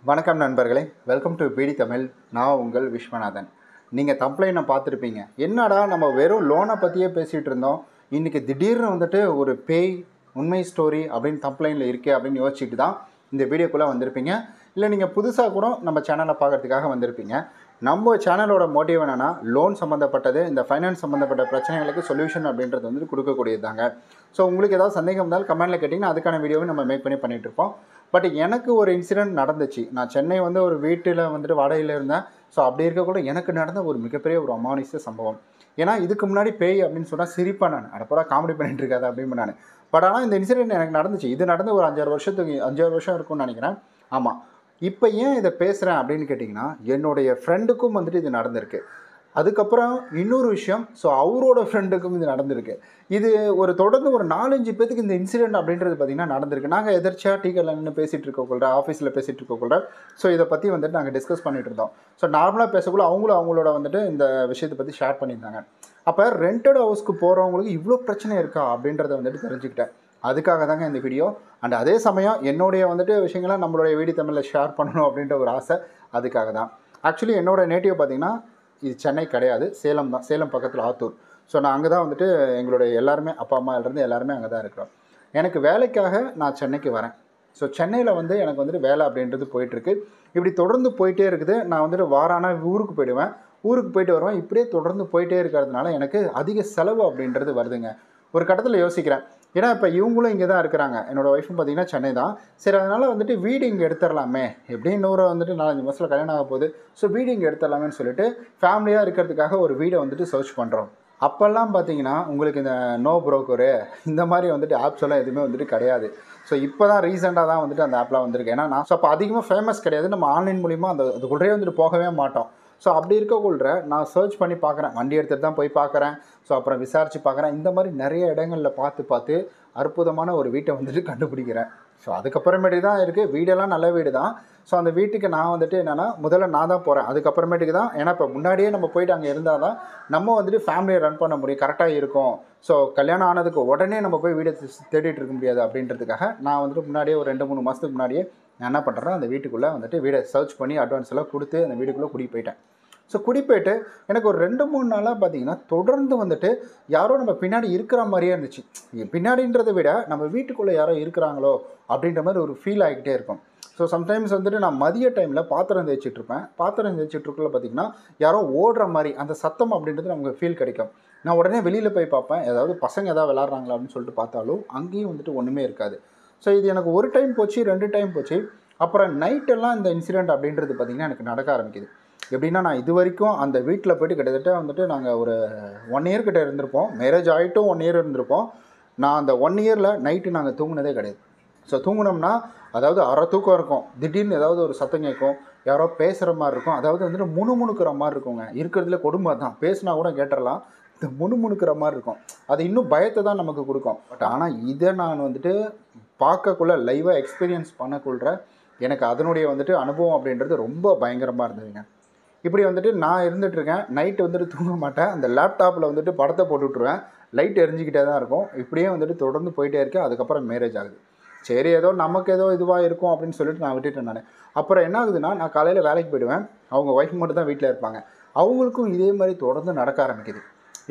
வணக்கம் நண்பர்களே, welcome to பிடி தமிழ். நான் உங்கள் விஸ்வநாதன். நீங்கள் தம்ப்ளைனை பார்த்துருப்பீங்க. என்னடா நம்ம வெறும் லோனை பற்றியே பேசிகிட்டு இருந்தோம், இன்றைக்கி திடீர்னு வந்துட்டு ஒரு பேய் உண்மை ஸ்டோரி அப்படின்னு தம்ப்ளைனில் இருக்கே அப்படின்னு யோசிச்சுட்டு தான் இந்த வீடியோக்குள்ளே வந்திருப்பீங்க. இல்லை நீங்கள் புதுசாக கூட நம்ம சேனலை பார்க்குறதுக்காக வந்திருப்பீங்க. நம்ம சேனலோட மோட்டிவ் என்னென்னா, லோன் சம்மந்தப்பட்டது, இந்த ஃபைனான்ஸ் சம்மந்தப்பட்ட பிரச்சனைகளுக்கு சொல்யூஷன் அப்படின்றது வந்துட்டு கொடுக்கக்கூடியது தாங்க. ஸோ உங்களுக்கு ஏதாவது சந்தேகம் இருந்தாலும் கமெண்ட்டில் கேட்டிங்கன்னா அதுக்கான வீடியோவை நம்ம மேக் பண்ணிகிட்ருப்போம். பட் எனக்கு ஒரு இன்சிடெண்ட் நடந்துச்சு. நான் சென்னை ஒரு வீட்டில் வந்துட்டு வாடகையில் இருந்தேன். ஸோ அப்படி இருக்கக்கூட எனக்கு நடந்த ஒரு மிகப்பெரிய ஒரு அமானுஷ்ய சம்பவம். ஏன்னா இதுக்கு முன்னாடி பேய் அப்படின்னு சொன்னால் சிரிப்பேன் நான். அடப்படா காமெடி பண்ணிட்டு இருக்காது அப்படின்னு நான். பட் ஆனால் இந்த இன்சிடெண்ட் எனக்கு நடந்துச்சு. இது நடந்து ஒரு 5-6 வருஷம் இருக்கும்னு நினைக்கிறேன். ஆமாம். இப்போ ஏன் இதை பேசுகிறேன் அப்படின்னு கேட்டிங்கன்னா, என்னுடைய ஃப்ரெண்டுக்கும் வந்துட்டு இது நடந்திருக்கு. அதுக்கப்புறம் இன்னொரு விஷயம், ஸோ அவரோட ஃப்ரெண்டுக்கும் இது நடந்திருக்கு. இது தொடர்ந்து ஒரு 4-5 பேத்துக்கு இந்த இன்சிடெண்ட் அப்படின்றது பார்த்திங்கன்னா நடந்திருக்கு. நாங்கள் எதிர்ச்சியாக டீ கடையில் நின்று பேசிகிட்டு இருக்கக்குள்ள, ஆஃபீஸில் பேசிகிட்டு இருக்கக்குள்ள, ஸோ இதை பற்றி வந்துட்டு நாங்கள் டிஸ்கஸ் பண்ணிகிட்டு இருந்தோம். ஸோ நார்மலாக பேசக்குள்ள அவங்களோட வந்துட்டு இந்த விஷயத்தை பற்றி ஷேர் பண்ணியிருந்தாங்க. அப்போ ரெண்டட் ஹவுஸ்க்கு போகிறவங்களுக்கு இவ்வளோ பிரச்சனை இருக்கா அப்படின்றத வந்துட்டு தெரிஞ்சுக்கிட்டேன். அதுக்காக தாங்க இந்த வீடியோ. அண்ட் அதே சமயம் என்னுடைய வந்துட்டு விஷயங்களை நம்மளுடைய வீடி தமிழில் ஷேர் பண்ணணும் அப்படின்ற ஒரு ஆசை. அதுக்காக தான். ஆக்சுவலி என்னோடய நேட்டிவ் பார்த்திங்கன்னா இது சென்னை கிடையாது, சேலம் தான். சேலம் பக்கத்தில் ஆத்தூர். ஸோ நான் அங்கே தான் வந்துட்டு எங்களுடைய எல்லாருமே அப்பா அம்மாலேருந்து எல்லாருமே அங்கே தான் இருக்கிறோம். எனக்கு வேலைக்காக நான் சென்னைக்கு வரேன். ஸோ சென்னையில் எனக்கு வந்துட்டு வேலை அப்படின்றது போயிட்டுருக்கு. இப்படி தொடர்ந்து போயிட்டே இருக்குது. நான் வந்துட்டு வாரானா ஊருக்கு போயிடுவேன். ஊருக்கு போயிட்டு வருவேன். இப்படியே தொடர்ந்து போயிட்டே இருக்கிறதுனால எனக்கு அதிக செலவு அப்படின்றது வருதுங்க. ஒரு கட்டத்தில் யோசிக்கிறேன். ஏன்னா இப்போ இவங்களும் இங்கே தான் இருக்கிறாங்க. என்னோடய ஒய்ஃபும் பார்த்திங்கன்னா சென்னை தான். சரி, அதனால் வந்துட்டு வீடு இங்கே எடுத்துடலாமே, எப்படியும் இன்னொரு வந்துட்டு 4-5 மாதத்தில் கல்யாணம் ஆக போகுது. ஸோ வீடு இங்கே எடுத்துடலாமேன்னு சொல்லிட்டு ஃபேமிலியாக இருக்கிறதுக்காக ஒரு வீடை வந்துட்டு சர்ச் பண்ணுறோம். அப்போல்லாம் பார்த்தீங்கன்னா உங்களுக்கு இந்த நோ புரோக்கரு இந்த மாதிரி வந்துட்டு ஆப்ஸ் எல்லாம் எதுவுமே வந்துட்டு கிடையாது. ஸோ இப்போ தான் ரீசெண்டாக தான் வந்துட்டு அந்த ஆப்லாம் வந்திருக்கு. ஏன்னா நான் ஸோ அப்போ அதிகமாக ஃபேமஸ் கிடையாது. நம்ம ஆன்லைன் மூலிமா அதுக்குள்ளே வந்துட்டு போகவே மாட்டோம். ஸோ அப்படி இருக்கக்குள்ள நான் சர்ச் பண்ணி பார்க்குறேன். வண்டி எடுத்துகிட்டு தான் போய் பார்க்குறேன். ஸோ அப்புறம் விசாரித்து பார்க்குறேன். இந்த மாதிரி நிறைய இடங்களில் பார்த்து அற்புதமான ஒரு வீட்டை வந்துட்டு கண்டுபிடிக்கிறேன். ஸோ அதுக்கப்புறமேட்டுக்கு தான் இருக்குது. வீடெல்லாம் நல்ல வீடு தான். ஸோ அந்த வீட்டுக்கு நான் வந்துட்டு என்னென்னா, முதல்ல நான் தான் போகிறேன். அதுக்கப்புறமேட்டுக்கு தான், ஏன்னா இப்போ முன்னாடியே நம்ம போயிட்டு அங்கே இருந்தால் தான் நம்ம வந்துட்டு ஃபேமிலியை ரன் பண்ண முடியும், கரெக்டாக இருக்கும். ஸோ கல்யாணம் ஆனதுக்கு உடனே நம்ம போய் வீடை தேடிட்டு இருக்க முடியாது அப்படின்றதுக்காக நான் வந்துட்டு முன்னாடியே ஒரு 2-3 மாதத்துக்கு முன்னாடியே நான் என்ன பண்ணுறேன், அந்த வீட்டுக்குள்ளே வந்துட்டு வீடை சர்ச் பண்ணி அட்வான்ஸ் எல்லாம் கொடுத்து அந்த வீட்டுக்குள்ளே குடி போயிட்டேன். ஸோ குடி போயிட்டு எனக்கு ஒரு 2-3 நாளாக பார்த்தீங்கன்னா தொடர்ந்து வந்துட்டு யாரோ நம்ம பின்னாடி இருக்கிற மாதிரியே இருந்துச்சு. பின்னாடின்றதை விட நம்ம வீட்டுக்குள்ளே யாரோ இருக்கிறாங்களோ அப்படின்ற மாதிரி ஒரு ஃபீல் ஆகிக்கிட்டே இருக்கும். ஸோ சம்டைம்ஸ் வந்துட்டு நான் மதிய டைமில் பாத்திரம் தேய்ச்சிட்ருப்பேன். பாத்திரம் தேய்ச்சிட்ருக்குள்ள பார்த்திங்கன்னா யாரோ ஓடுற மாதிரி அந்த சத்தம் அப்படின்றது நமக்கு ஃபீல் கிடைக்கும். நான் உடனே வெளியில் போய் பார்ப்பேன், ஏதாவது பசங்க எதாவது விளாட்றாங்களா அப்படின்னு சொல்லிட்டு பார்த்தாலும் அங்கேயும் வந்துட்டு ஒன்றுமே இருக்காது. ஸோ இது எனக்கு ஒரு டைம் போச்சு, 2 டைம் போச்சு. அப்புறம் நைட்டெல்லாம் இந்த இன்சிடெண்ட் அப்படின்றது பார்த்திங்கன்னா எனக்கு நடக்க ஆரம்பிக்குது. எப்படின்னா, நான் இது வரைக்கும் அந்த வீட்டில் போய்ட்டு கிட்டத்தட்ட வந்துட்டு நாங்கள் ஒரு 1 இயர் கிட்ட இருந்திருப்போம். மேரேஜ் ஆகிட்டும் 1 இயர் இருந்திருப்போம். நான் அந்த 1 இயரில் நைட்டு நாங்கள் தூங்குனதே கிடையாது. ஸோ தூங்குனோம்னா அதாவது அரை தூக்கம் இருக்கும். திடீர்னு ஏதாவது ஒரு சத்தம் கேட்கும், யாரோ பேசுகிற மாதிரி இருக்கும். அதாவது வந்துட்டு முணுமுணுக்கிற மாதிரி இருக்குங்க. இருக்கிறதுல கொடுமை தான். பேசினா கூட கேட்டுடலாம். இந்த முணுமுணுக்கிற மாதிரி இருக்கும். அது இன்னும் பயத்தை தான் நமக்கு கொடுக்கும். பட் ஆனால் இதை நான் வந்துட்டு பார்க்கக்குள்ள லைவாக எக்ஸ்பீரியன்ஸ் பண்ணக்குள்ள எனக்கு அதனுடைய வந்துட்டு அனுபவம் அப்படின்றது ரொம்ப பயங்கரமாக இருந்ததுங்க. இப்படி வந்துட்டு நான் இருந்துகிட்ருக்கேன். நைட்டு வந்துட்டு தூங்க மாட்டேன். அந்த லேப்டாப்பில் வந்துட்டு படத்தை போட்டு விட்ருவேன். லைட் எரிஞ்சிக்கிட்டே தான் இருக்கும். இப்படியே வந்துட்டு தொடர்ந்து போயிட்டே இருக்கேன். அதுக்கப்புறம் மேரேஜ் ஆகுது. சரி, ஏதோ நமக்கு ஏதோ இதுவாக இருக்கும் அப்படின்னு சொல்லிட்டு நான் விட்டுட்டேன் நான். அப்புறம் என்ன ஆகுதுன்னா, நான் காலையில் வேலைக்கு போயிடுவேன். அவங்க ஒய்ஃப் மட்டும் தான் வீட்டில் இருப்பாங்க. அவங்களுக்கும் இதே மாதிரி தொடர்ந்து நடக்க ஆரம்பிக்குது.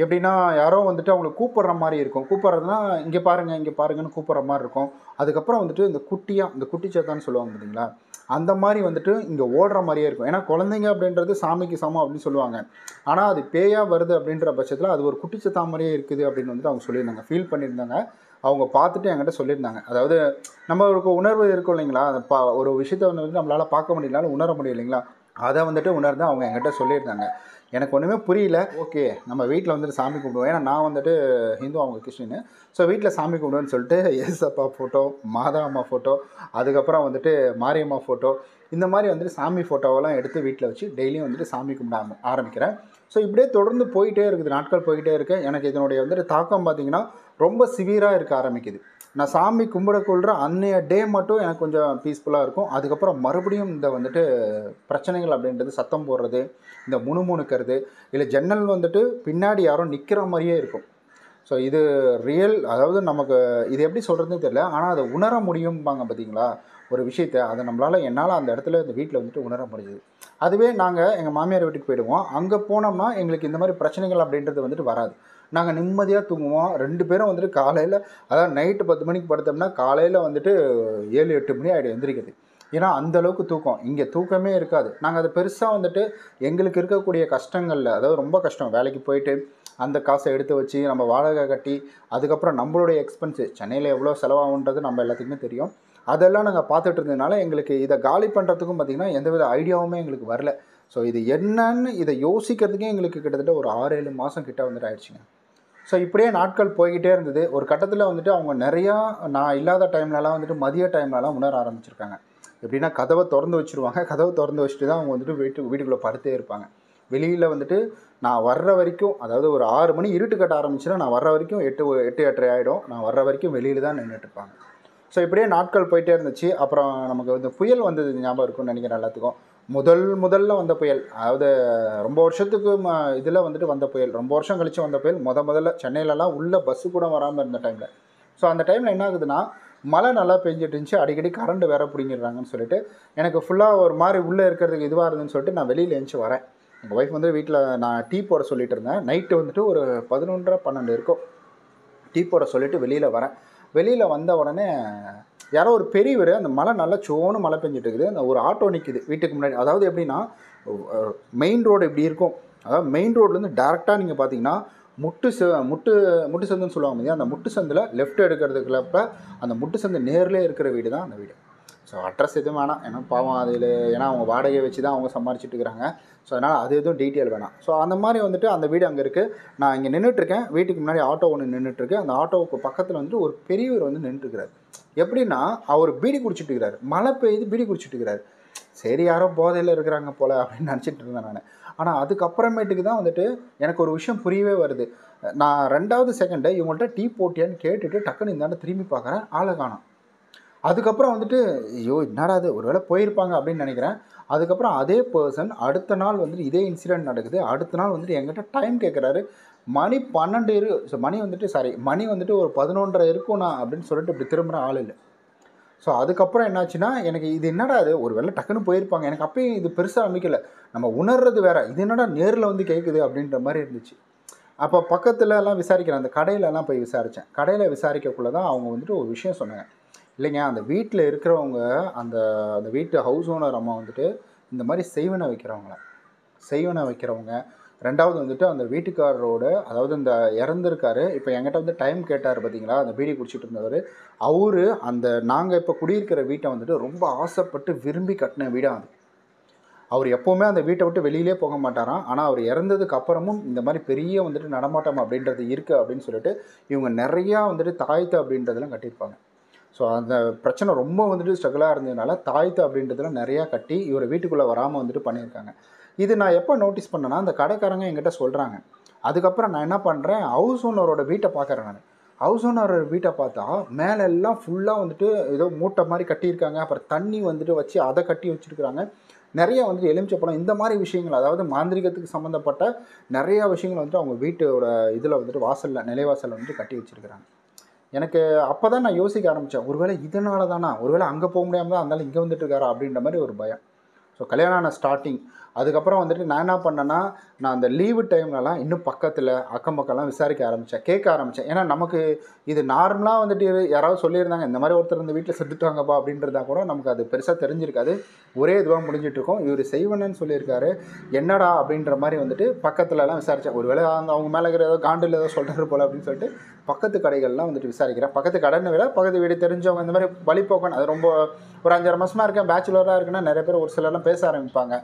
எப்படின்னா, யாரோ வந்துட்டு அவங்களை கூப்பிட்ற மாதிரி இருக்கும். கூப்பிட்றதுனா இங்கே பாருங்கள் இங்கே பாருங்கன்னு கூப்பிட்ற மாதிரி இருக்கும். அதுக்கப்புறம் வந்துட்டு இந்த குட்டி சேத்தான்னு சொல்லுவாங்க பார்த்தீங்களா, அந்த மாதிரி வந்துட்டு இங்கே ஓடுற மாதிரியே இருக்கும். ஏன்னா குழந்தைங்க அப்படின்றது சாமிக்கு சமம் அப்படின்னு சொல்லுவாங்க. ஆனால் அது பேயாக வருது அப்படின்ற பட்சத்தில் அது ஒரு குட்டிச்சத்தா மாதிரியே இருக்குது அப்படின்னு வந்துட்டு அவங்க சொல்லியிருந்தாங்க, ஃபீல் பண்ணியிருந்தாங்க. அவங்க பார்த்துட்டு என்கிட்ட சொல்லியிருந்தாங்க. அதாவது நம்மளுக்கு உணர்வு இருக்கும் இல்லைங்களா, ஒரு விஷயத்தை வந்துட்டு நம்மளால் பார்க்க முடியலனாலும் உணர முடியும் இல்லைங்களா, அதை வந்துட்டு உணர்ந்து அவங்க என்கிட்ட சொல்லியிருந்தாங்க. எனக்கு ஒன்றுமே புரியல. ஓகே, நம்ம வீட்டில் வந்துட்டு சாமி கும்பிடுவோம். ஏன்னா நான் வந்துட்டு ஹிந்து, அவங்க கிறிஸ்டின்னு. ஸோ வீட்டில் சாமி கும்பிடுவேன்னு சொல்லிட்டு ஏசப்பா ஃபோட்டோ, மாதா அம்மா ஃபோட்டோ, அதுக்கப்புறம் வந்துட்டு மாரியம்மா ஃபோட்டோ, இந்த மாதிரி வந்துட்டு சாமி ஃபோட்டோவெல்லாம் எடுத்து வீட்டில் வச்சு டெய்லியும் வந்துட்டு சாமி கும்பிட ஆரம்பிக்கிறேன். ஸோ இப்படியே தொடர்ந்து போயிட்டே இருக்குது. நாட்கள் போய்கிட்டே இருக்கு. எனக்கு இதனுடைய வந்துட்டு தாக்கம் பார்த்திங்கன்னா ரொம்ப சிவியராக இருக்க ஆரம்பிக்குது. நான் சாமி கும்பிடக்குள்ள அன்னைய டே மட்டும் எனக்கு கொஞ்சம் பீஸ்ஃபுல்லாக இருக்கும். அதுக்கப்புறம் மறுபடியும் இந்த வந்துட்டு பிரச்சனைகள் அப்படின்றது, சத்தம் போடுறது, இந்த முணுமுணுக்கிறது, இல்லை ஜன்னல் வந்துட்டு பின்னாடி யாரோ நிற்கிற மாதிரியே இருக்கும். ஸோ இது ரியல். அதாவது நமக்கு இது எப்படி சொல்கிறதுன்னு தெரியல. ஆனால் அதை உணர முடியும்பாங்க பார்த்தீங்களா, ஒரு விஷயத்த அதை என்னால் அந்த இடத்துல இந்த வீட்டில் வந்துட்டு உணர முடிஞ்சுது. அதுவே நாங்கள் எங்கள் மாமியார் வீட்டுக்கு போயிடுவோம். அங்கே போனோம்னா எங்களுக்கு இந்த மாதிரி பிரச்சனைகள் அப்படின்றது வந்துட்டு வராது. நாங்கள் நிம்மதியாக தூங்குவோம். 2 பேரும் வந்துட்டு காலையில், அதாவது நைட்டு 10 மணிக்கு படுத்தோம்னா காலையில் வந்துட்டு 7, 8 மணி ஆகிடும் எந்திரிக்கிறது. ஏன்னா அந்தளவுக்கு தூக்கம். இங்கே தூக்கமே இருக்காது. நாங்கள் அதை பெருசாக வந்துட்டு எங்களுக்கு இருக்கக்கூடிய கஷ்டங்களில், அதாவது ரொம்ப கஷ்டம், வேலைக்கு போயிட்டு அந்த காசை எடுத்து வச்சு நம்ம வாடகை கட்டி அதுக்கப்புறம் நம்மளுடைய எக்ஸ்பென்ஸு சென்னையில் எவ்வளோ செலவாகுன்றது நம்ம எல்லாத்துக்குமே தெரியும். அதெல்லாம் நாங்கள் பார்த்துட்டு இருந்ததுனால எங்களுக்கு இதை காலி பண்ணுறதுக்கும் பார்த்திங்கன்னா எந்தவித ஐடியாவுமே எங்களுக்கு வரல. ஸோ இது என்னன்னு இதை யோசிக்கிறதுக்கே எங்களுக்கு கிட்டத்தட்ட ஒரு 6-7 மாதம் கிட்ட வந்துட்டு ஆயிடுச்சுங்க. ஸோ இப்படியே நாட்கள் போய்கிட்டே இருந்தது. ஒரு கட்டத்தில் வந்துட்டு அவங்க நிறையா நான் இல்லாத டைம்லலாம் வந்துட்டு மதிய டைம்லலாம் உணர ஆரம்பிச்சிருக்காங்க. எப்படின்னா கதவை திறந்து வச்சுருவாங்க. கதவை திறந்து வச்சுட்டு தான் அவங்க வந்துட்டு வீட்டுக்குள்ளே படுத்தே இருப்பாங்க. வெளியில் வந்துட்டு நான் வர்ற வரைக்கும், அதாவது ஒரு 6 மணி இருட்டு கட்ட ஆரம்பிச்சுன்னா நான் வர்ற வரைக்கும் 8, 8:30 ஆகிடும். நான் வர்ற வரைக்கும் வெளியில் தான் நின்றுட்டுருப்பாங்க. ஸோ இப்படியே நாட்கள் போயிட்டே இருந்துச்சு. அப்புறம் நமக்கு வந்து புயல் வந்தது ஞாபகம் இருக்கும்னு நினைக்கிறேன் எல்லாத்துக்கும். முதல்ல வந்த புயல், அதாவது ரொம்ப வருஷத்துக்கு இதில் வந்துட்டு வந்த புயல், ரொம்ப வருஷம் கழித்து வந்த புயல். முதல்ல சென்னையிலலாம் உள்ள பஸ்ஸு கூட வராமல் இருந்த டைமில். ஸோ அந்த டைமில் என்ன ஆகுதுன்னா, மழை நல்லா பெஞ்சிட்டு இருந்துச்சு. அடிக்கடி கரண்ட் வேறு பிடிங்கிடுறாங்கன்னு சொல்லிட்டு எனக்கு ஃபுல்லாக ஒரு மாதிரி உள்ளே இருக்கிறதுக்கு இதுவாக இருந்துன்னு சொல்லிட்டு நான் வெளியில் எழுந்துச்சி வரேன். எங்கள் ஒய்ஃப் வந்து வீட்டில் நான் டீ போட சொல்லிட்டு இருந்தேன். நைட்டு வந்துட்டு ஒரு 11:30, 12 இருக்கும். டீ போட சொல்லிவிட்டு வெளியில் வரேன். வெளியில் வந்த உடனே யாரோ ஒரு பெரியவர், அந்த மழை நல்லா சோன்னு மழை பெஞ்சிட்டு இருக்குது. அந்த ஒரு ஆட்டோ நிற்கிது வீட்டுக்கு முன்னாடி. அதாவது எப்படின்னா, மெயின் ரோடு இப்படி இருக்கும். அதாவது மெயின் ரோட்லேருந்து டேரெக்டாக நீங்கள் பார்த்தீங்கன்னா முட்டு சந்துன்னு சொல்லுவாங்க இல்லையா, அந்த முட்டு சந்தில் லெஃப்ட் எடுக்கிறதுக்குள்ளப்ப அந்த முட்டு சந்து நேர்லேயே இருக்கிற வீடு தான் அந்த வீடு. ஸோ அட்ரஸ் எதுவும் வேணாம், ஏன்னா பாவம் அதில், ஏன்னா அவங்க வாடகையை வச்சு தான் அவங்க சம்பாரிச்சிட்டு இருக்கிறாங்க. ஸோ அதனால் அது எதுவும் டீட்டெயில் வேணாம். ஸோ அந்த மாதிரி வந்துட்டு அந்த வீடு அங்கே இருக்குது. நான் இங்கே நின்றுட்டுருக்கேன். வீட்டுக்கு முன்னாடி ஆட்டோ ஒன்று நின்றுட்டுருக்கு. அந்த ஆட்டோவுக்கு பக்கத்தில் வந்துட்டு ஒரு பெரியவர் வந்து நின்றுட்டுருக்கிறார். எப்படின்னா, அவர் பீடி குடிச்சிட்டு இருக்கிறார். மழை பெய்யுது, பீடி குடிச்சிட்டு இருக்கிறார். சரி, யாரோ போதையில் இருக்கிறாங்க போல் அப்படின்னு நினச்சிட்டு இருந்தேன் நான். ஆனால் அதுக்கப்புறமேட்டுக்கு தான் வந்துட்டு எனக்கு ஒரு விஷயம் புரியவே வருது. நான் 2வது செகண்டு இவங்கள்ட்ட டீ போட்டியான்னு கேட்டுட்டு டக்குன்னு இந்தாண்ட திரும்பி பார்க்குறேன், ஆளை காணோம். அதுக்கப்புறம் வந்துட்டு ஐயோ என்னடா அது, ஒரு வேளை போயிருப்பாங்க அப்படின்னு நினைக்கிறேன். அதுக்கப்புறம் அதே பர்சன் அடுத்த நாள் வந்துட்டு இதே இன்சிடென்ட் நடக்குது. அடுத்த நாள் வந்துட்டு என்கிட்ட டைம் கேட்குறாரு. மணி 12 மணி வந்துட்டு ஒரு 11:30 இருக்கும்ண்ணா அப்படின்னு சொல்லிட்டு இப்படி திரும்புகிற ஆள் இல்லை. ஸோ அதுக்கப்புறம் என்னாச்சுன்னா, எனக்கு இது என்னடா அது, ஒரு வேளை டக்குன்னு போயிருப்பாங்க. எனக்கு அப்பயும் இது பெருசாக நம்பிக்கல. நம்ம உணர்றது வேறு, இது என்னடா நேரில் வந்து கேட்குது அப்படின்ற மாதிரி இருந்துச்சு. அப்போ பக்கத்துலலாம் விசாரிக்கிறேன், அந்த கடையிலலாம் போய் விசாரித்தேன். கடையில் விசாரிக்கக்குள்ளே தான் அவங்க வந்துட்டு ஒரு விஷயம் சொன்னாங்க. இல்லைங்க, அந்த வீட்டில் இருக்கிறவங்க, அந்த அந்த வீட்டு ஹவுஸ் ஓனர் அம்மா வந்துட்டு இந்த மாதிரி செய்வனை வைக்கிறவங்க. 2வது வந்துட்டு அந்த வீட்டுக்காரரோட, அதாவது இந்த இறந்துருக்காரு, இப்போ என்கிட்ட வந்து டைம் கேட்டார் பார்த்தீங்களா, அந்த பீடி குடிச்சிட்டு இருந்தவர், அவரு அந்த நாங்கள் இப்போ குடியிருக்கிற வீட்டை வந்துட்டு ரொம்ப ஆசைப்பட்டு விரும்பி கட்டின வீடாக அது. அவர் எப்போவுமே அந்த வீட்டை விட்டு வெளியிலே போக மாட்டாராம். ஆனால் அவர் இறந்ததுக்கு அப்புறமும் இந்த மாதிரி பெரிய வந்துட்டு நடமாட்டம் அப்படின்றது இருக்குது அப்படின்னு சொல்லிட்டு இவங்க நிறையா வந்துட்டு தாய்த்து அப்படின்றதெல்லாம் கட்டியிருப்பாங்க. ஸோ அந்த பிரச்சனை ரொம்ப வந்துட்டு ஸ்ட்ரகிளாக இருந்ததுனால தாய்த்து அப்படின்றதுலாம் நிறையா கட்டி இவர் வீட்டுக்குள்ளே வராமல் வந்துட்டு பண்ணியிருக்காங்க. இது நான் எப்போ நோட்டீஸ் பண்ணேன்னா, அந்த கடைக்காரங்க என்கிட்ட சொல்கிறாங்க. அதுக்கப்புறம் நான் என்ன பண்ணுறேன், ஹவுஸ் ஓனரோட வீட்டை பார்க்குறேன் நான். ஹவுஸ் ஓனரோட வீட்டை பார்த்தா மேலே எல்லாம் ஃபுல்லாக வந்துட்டு ஏதோ மூட்டை மாதிரி கட்டியிருக்காங்க. அப்புறம் தண்ணி வந்துட்டு வச்சு அதை கட்டி வச்சுருக்குறாங்க. நிறையா வந்துட்டு எலுமிச்சப்பழம், இந்த மாதிரி விஷயங்கள், அதாவது மாந்திரிகத்துக்கு சம்மந்தப்பட்ட நிறையா விஷயங்கள் வந்துட்டு அவங்க வீட்டோட இதில் வந்துட்டு வாசலில், நிலைவாசலில் வந்துட்டு கட்டி வச்சுருக்கிறாங்க. எனக்கு அப்போ தான் நான் யோசிக்க ஆரம்பித்தேன், ஒருவேளை இதனால தானா, ஒருவேளை அங்கே போக முடியாமல் தான் அதனால இங்கே வந்துட்டு இருக்காரா அப்படின்ற மாதிரி ஒரு பயம். ஸோ கல்யாணம் ஆன ஸ்டார்டிங். அதுக்கப்புறம் வந்துட்டு நான் என்ன பண்ணேன்னா, நான் அந்த லீவு டைம்லலாம் இன்னும் பக்கத்தில் அக்கம் பக்கம்லாம் விசாரிக்க ஆரம்பித்தேன், கேட்க ஆரம்பித்தேன். ஏன்னா நமக்கு இது நார்மலாக வந்துட்டு யாராவது சொல்லியிருந்தாங்க, இந்த மாதிரி ஒருத்தர் இந்த வீட்டில் செத்துட்டாங்கப்பா அப்படின்றதா கூட நமக்கு அது பெருசாக தெரிஞ்சிருக்காது. ஒரே இதுவாக முடிஞ்சிட்ருக்கோம். இவர் செய்வனன்னு சொல்லியிருக்காரு, என்னடா அப்படின்ற மாதிரி வந்துட்டு பக்கத்துலலாம் விசாரித்தேன். ஒருவேளை அவங்க மேலே இருக்கிற ஏதோ காண்டில் ஏதோ சொல்கிறது போல் அப்படின்னு சொல்லிட்டு பக்கத்து கடைகள்லாம் வந்துட்டு விசாரிக்கிறேன். பக்கத்து கடைன்னு விட பக்கத்து வீடு தெரிஞ்சவங்க, இந்த மாதிரி வழிபோக்கன், அது ரொம்ப ஒரு 5-6 மாதமாக இருக்கேன், பேச்சுலராக இருக்குன்னா நிறைய பேர் ஒரு சிலர்லாம் பேச ஆரம்பிப்பாங்க.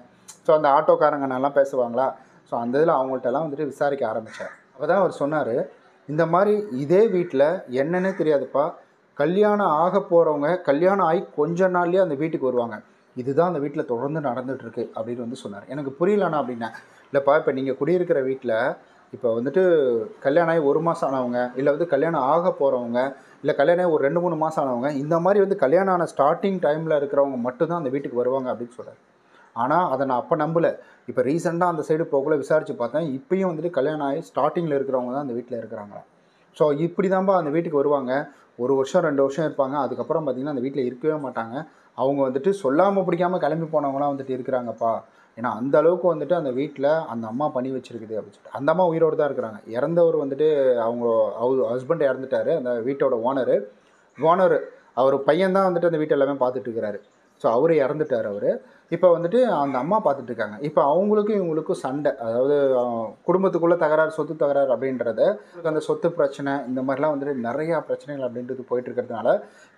ஸோ அந்த ஆட்டோக்காரங்க நல்லா பேசுவாங்களா, ஸோ அந்த இதில் அவங்கள்ட்டலாம் வந்துட்டு விசாரிக்க ஆரம்பித்தேன். அப்போ தான் அவர் சொன்னார், இந்த மாதிரி இதே வீட்டில் என்னன்னே தெரியாதுப்பா, கல்யாணம் ஆக போகிறவங்க கல்யாணம் ஆகி கொஞ்ச நாள்லேயே அந்த வீட்டுக்கு வருவாங்க, இதுதான் அந்த வீட்டில் தொடர்ந்து நடந்துகிட்ருக்கு அப்படின்னு வந்து சொன்னார். எனக்கு புரியலண்ணா அப்படின்னா, இல்லைப்பா இப்போ நீங்கள் குடியிருக்கிற வீட்டில் இப்போ வந்துட்டு கல்யாணம் ஆகி 1 மாதம் ஆனவங்க, இல்லை வந்து கல்யாணம் ஆக போகிறவங்க, இல்லை கல்யாணம் ஆகி ஒரு 2-3 மாதம் ஆனவங்க, இந்த மாதிரி வந்து கல்யாணம் ஆன ஸ்டார்டிங் டைமில் இருக்கிறவங்க மட்டும்தான் அந்த வீட்டுக்கு வருவாங்க அப்படின்னு சொல்கிறார். ஆனால் அதை நான் அப்போ நம்பலை. இப்போ ரீசெண்டாக அந்த சைடு போகக்குள்ள விசாரித்து பார்த்தேன், இப்போயும் வந்துட்டு கல்யாணம் ஆகி ஸ்டார்டிங்கில் இருக்கிறவங்க தான் அந்த வீட்டில் இருக்கிறாங்க. ஸோ இப்படி தான்ப்பா அந்த வீட்டுக்கு வருவாங்க, 1 வருஷம் 2 வருஷம் இருப்பாங்க, அதுக்கப்புறம் பார்த்திங்கன்னா அந்த வீட்டில் இருக்கவே மாட்டாங்க. அவங்க வந்துட்டு சொல்லாமல் பிடிக்காமல் கிளம்பி போனவங்களாம் வந்துட்டு இருக்கிறாங்கப்பா. ஏன்னா அந்த அளவுக்கு வந்துட்டு அந்த வீட்டில் அந்த அம்மா பண்ணி வச்சிருக்குது அப்படின்னு சொல்லிட்டு. அந்த அம்மா உயிரோடு தான் இருக்கிறாங்க. இறந்தவர் வந்துட்டு அவர் ஹஸ்பண்ட் இறந்துட்டார், அந்த வீட்டோட ஓனர் அவர் பையன் தான் வந்துட்டு அந்த வீட்டை எல்லாமே பார்த்துட்டு இருக்கிறாரு. ஸோ அவர் இறந்துட்டார் அவர். இப்போ வந்துட்டு அந்த அம்மா பார்த்துட்டு இருக்காங்க. இப்போ அவங்களுக்கும் இவங்களுக்கும் சண்டை, அதாவது குடும்பத்துக்குள்ளே தகராறு, சொத்து தகராறு அப்படின்றத, அந்த சொத்து பிரச்சனை இந்த மாதிரிலாம் வந்துட்டு நிறையா பிரச்சனைகள் அப்படின்றது போயிட்டு இருக்கிறதுனால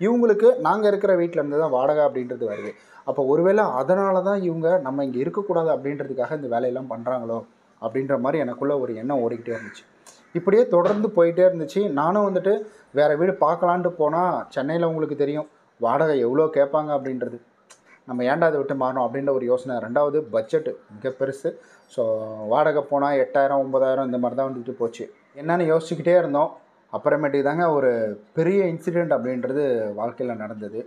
இவங்களுக்கு நாங்கள் இருக்கிற வீட்டில் இருந்து தான் வாடகை அப்படின்றது வருது. அப்போ ஒருவேளை அதனால தான் இவங்க நம்ம இங்கே இருக்கக்கூடாது அப்படின்றதுக்காக இந்த வேலையெல்லாம் பண்ணுறாங்களோ அப்படின்ற மாதிரி எனக்குள்ளே ஒரு எண்ணம் ஓடிக்கிட்டே இருந்துச்சு. இப்படியே தொடர்ந்து போயிட்டே இருந்துச்சு. நானும் வந்துட்டு வேறு வீடு பார்க்கலான்ட்டு போனால் சென்னையில் உங்களுக்கு தெரியும் வாடகை எவ்வளோ கேட்பாங்க அப்படின்றது. நம்ம ஏன்டா அதை விட்டு மாறணும் அப்படின்ற ஒரு யோசனை. ரெண்டாவது பட்ஜெட்டு மிக பெருசு. ஸோ வாடகை போனால் 8000 9000 இந்த மாதிரி தான் வந்துட்டு போச்சு. என்னென்னு யோசிச்சுக்கிட்டே இருந்தோம். அப்புறமேட்டுக்கு தாங்க ஒரு பெரிய இன்சிடெண்ட் அப்படின்றது வாழ்க்கையில் நடந்தது.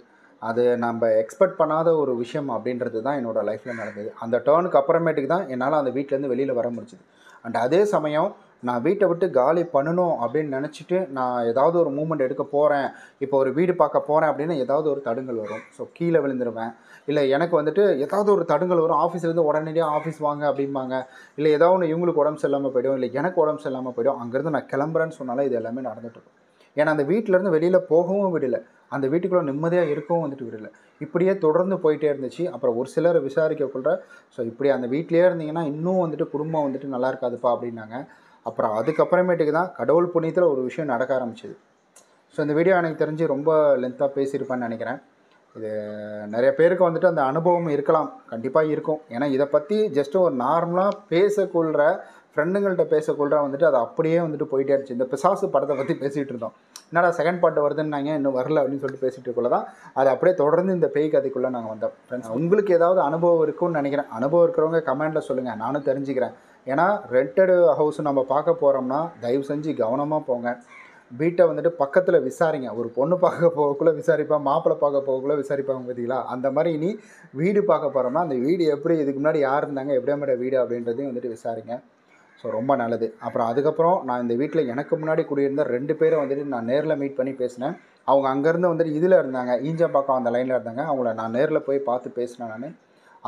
அது நம்ம எக்ஸ்பெக்ட் பண்ணாத ஒரு விஷயம் அப்படின்றது தான் என்னோடய லைஃப்பில் நடந்தது. அந்த டேர்னுக்கு அப்புறமேட்டுக்கு தான் என்னால் அந்த வீட்டிலேருந்து வெளியில் வர முடிஞ்சுது. அண்ட் அதே சமயம் நான் வீட்டை விட்டு காலி பண்ணணும் அப்படின்னு நினச்சிட்டு நான் ஏதாவது ஒரு மூமெண்ட் எடுக்க போகிறேன், இப்போ ஒரு வீடு பார்க்க போகிறேன் அப்படின்னு ஏதாவது ஒரு தடுங்கல் வரும். ஸோ கீழே விழுந்துருவேன். இல்லை எனக்கு வந்துட்டு ஏதாவது ஒரு தடுங்கல் வரும். ஆஃபீஸ்லேருந்து உடனடியாக ஆஃபீஸ் வாங்க அப்படிம்பாங்க. இல்லை ஏதாவது ஒன்று இவங்களுக்கு உடம்பு சரியில்லாமல் போய்டும், இல்லை எனக்கு உடம்பு சரியில்லாமல் போய்டும். அங்கேருந்து நான் கிளம்புறேன்னு சொன்னாலே இது எல்லாமே நடந்துகிட்ருக்கும். ஏன்னா அந்த வீட்டிலேருந்து வெளியில் போகவும் விடலை, அந்த வீட்டுக்குள்ளே நிம்மதியாக இருக்கவும் வந்துட்டு விடலை. இப்படியே தொடர்ந்து போயிட்டே இருந்துச்சு. அப்புறம் ஒரு சிலர் விசாரிக்கக்குள்ள ஸோ இப்படி அந்த வீட்டிலே இருந்தீங்கன்னா இன்னும் வந்துட்டு குடும்பம் வந்துட்டு நல்லா இருக்காதுப்பா அப்படின்னாங்க. அப்புறம் அதுக்கப்புறமேட்டுக்கு தான் கடவுள் புண்ணியத்தில் ஒரு விஷயம் நடக்க ஆரம்பிச்சிது. ஸோ இந்த வீடியோ எனக்கு தெரிஞ்சு ரொம்ப லென்த்தாக பேசியிருப்பேன்னு நினைக்கிறேன். இது நிறைய பேருக்கு வந்துட்டு அந்த அனுபவம் இருக்கலாம், கண்டிப்பாக இருக்கும். ஏன்னா இதை பற்றி ஜஸ்ட்டு ஒரு நார்மலாக பேசக்கொள்கிற ஃப்ரெண்டுங்கள்கிட்ட பேசக்கொள்கிற வந்துட்டு அது அப்படியே வந்துட்டு போயிட்டே இருந்துச்சு. இந்த பிசாசு படத்தை பற்றி பேசிகிட்டு இருந்தோம். என்னடா செகண்ட் பார்ட் வருதுன்னாங்க, இன்னும் வரல அப்படின்னு சொல்லிட்டு பேசிகிட்டு இருக்கக்குள்ள தான் அது அப்படியே தொடர்ந்து இந்த பேய் கதைக்குள்ளே நாங்கள் வந்தோம். ஃப்ரெண்ட்ஸ், உங்களுக்கு ஏதாவது அனுபவம் இருக்குன்னு நினைக்கிறேன். அனுபவம் இருக்கிறவங்க கமெண்ட்டில் சொல்லுங்கள், நானும் தெரிஞ்சுக்கிறேன். ஏன்னா ரெண்டட் ஹவுஸ் நம்ம பார்க்க போகிறோம்னா தயவு செஞ்சு கவனமாக போங்க. வீட்டை வந்துட்டு பக்கத்தில் விசாரிங்க. ஒரு பொண்ணு பார்க்க போகக்குள்ளே விசாரிப்பாங்க, மாப்பிள்ளை பார்க்க போகக்குள்ளே விசாரிப்பாங்க பார்த்தீங்களா? அந்த மாதிரி இனி வீடு பார்க்க போகிறோம்னா அந்த வீடு எப்படி, இதுக்கு முன்னாடி யார் இருந்தாங்க, எப்படியாமட்ட வீடு அப்படின்றதையும் வந்துட்டு விசாரிங்க. ஸோ ரொம்ப நல்லது. அப்புறம் அதுக்கப்புறம் நான் இந்த வீட்டில் எனக்கு முன்னாடி குடியிருந்த 2 பேரை வந்துட்டு நான் நேரில் மீட் பண்ணி பேசினேன். அவங்க அங்கேருந்து வந்துட்டு இதில் இருந்தாங்க, ஈஞ்சம்பாக்கம் அந்த லைனில் இருந்தாங்க. அவங்கள நான் நேரில் போய் பார்த்து பேசினேன் நான்.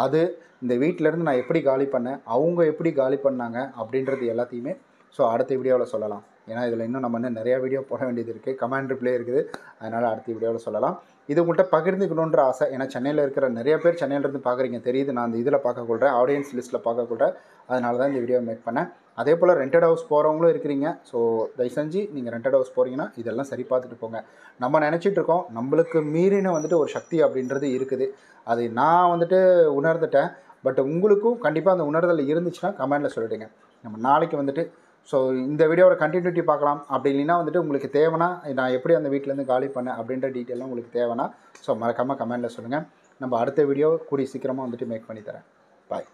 அது இந்த வீட்டிலேருந்து நான் எப்படி காலி பண்ணேன், அவங்க எப்படி காலி பண்ணாங்க அப்படின்றது எல்லாத்தையுமே ஸோ அடுத்த வீடியோவில் சொல்லலாம். ஏன்னா இதில் இன்னும் நம்ம நிறையா வீடியோ போட வேண்டியது இருக்குது, கமெண்ட் ரிப்ளே இருக்குது. அதனால் அடுத்த வீடியோவில் சொல்லலாம். இது உங்கள்கிட்ட பகிர்ந்துக்கணுன்ற ஆசை. ஏன்னா சென்னையில் இருக்கிற நிறைய பேர் சென்னையிலேருந்து பார்க்குறீங்க தெரியுது. நான் அந்த இதில் பார்க்கக்கொள்கிறேன், ஆடியன்ஸ் லிஸ்ட்டில் பார்க்கக்கொள்கிறேன். அதனால தான் இந்த வீடியோ மேக் பண்ணேன். அதே போல் ரெண்டட் ஹவுஸ் போகிறவங்களும் இருக்கிறீங்க. ஸோ தயவு செஞ்சு நீங்கள் ரெண்டட் ஹவுஸ் போகிறீங்கன்னா இதெல்லாம் சரி பார்த்துட்டு போங்க. நம்ம நினச்சிட்ருக்கோம் நம்மளுக்கு மீறின வந்துட்டு ஒரு சக்தி அப்படின்றது இருக்குது. அது நான் வந்துட்டு உணர்ந்துட்டேன். பட் உங்களுக்கும் கண்டிப்பாக அந்த உணர்தல் இருந்துச்சுன்னா கமெண்டில் சொல்லிவிடுங்க. நம்ம நாளைக்கு வந்துட்டு ஸோ இந்த வீடியோவோட கண்டினியூட்டி பார்க்கலாம். அப்படி இல்லைன்னா வந்துட்டு உங்களுக்கு தேவைன்னா நான் எப்படி அந்த வீட்டிலேருந்து காலி பண்ணேன் அப்படின்ற டீட்டெயிலாம் உங்களுக்கு தேவைன்னா ஸோ மறக்காமல் கமெண்டில் சொல்லுங்கள். நம்ம அடுத்த வீடியோ கூடிய சீக்கிரமாக வந்துட்டு மேக் பண்ணி தரேன். பாய்.